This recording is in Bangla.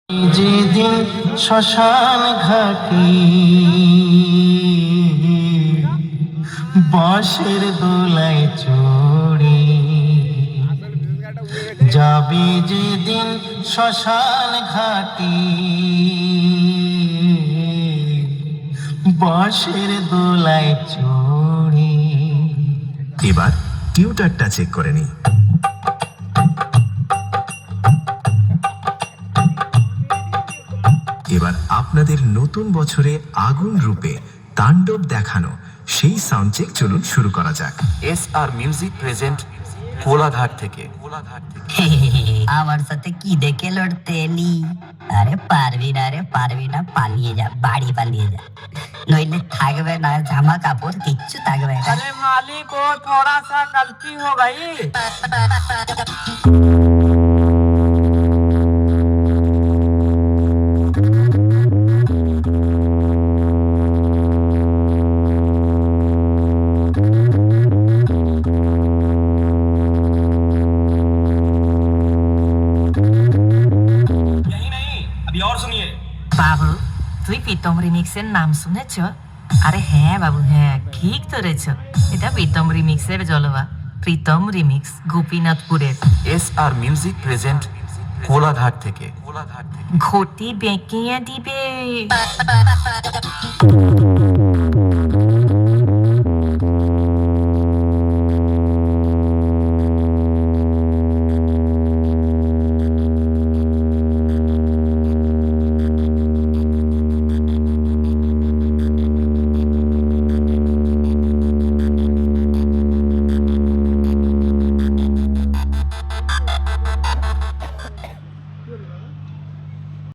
যেদিন শ্মশান ঘাটি বাঁশের দোলায় চড়ে যাবে, যেদিন শ্মশান ঘাটি বাঁশের দোলায় চড়ে। এবার টিউটারটা চেক করে নিই। এবার আপনাদের নতুন বছরে আগুন রূপে তাণ্ডব দেখানো সেই সাউন্ড চেক চলুন শুরু করা যাক। SR মিউজিক প্রেজেন্ট কোলাঘাট থেকে। আমার সাথে কি দেখে লড়তে এলি? আরে পারবি না, পালিয়ে যা, বাড়ি পালিয়ে যা, নইলে থাকবে না জামা কাপড়, কিচ্ছু থাকবে না। अरे मालिक वो थोड़ा सा गलती हो गई। यही नहीं, अभी और सुनिए। বাবু, তুই প্রীতম রিমিক্সের নাম শুনেছ? আরে হ্যাঁ বাবু, হ্যাঁ ঠিক ধরেছ, এটা প্রীতম রিমিক্সের জলবা। প্রীতম রিমিক্স গোপীনাথপুরের। SR মিউজিক প্রেজেন্ট কোলাঘাট থেকে। ঘটি বেঁকিয়ে দিবে।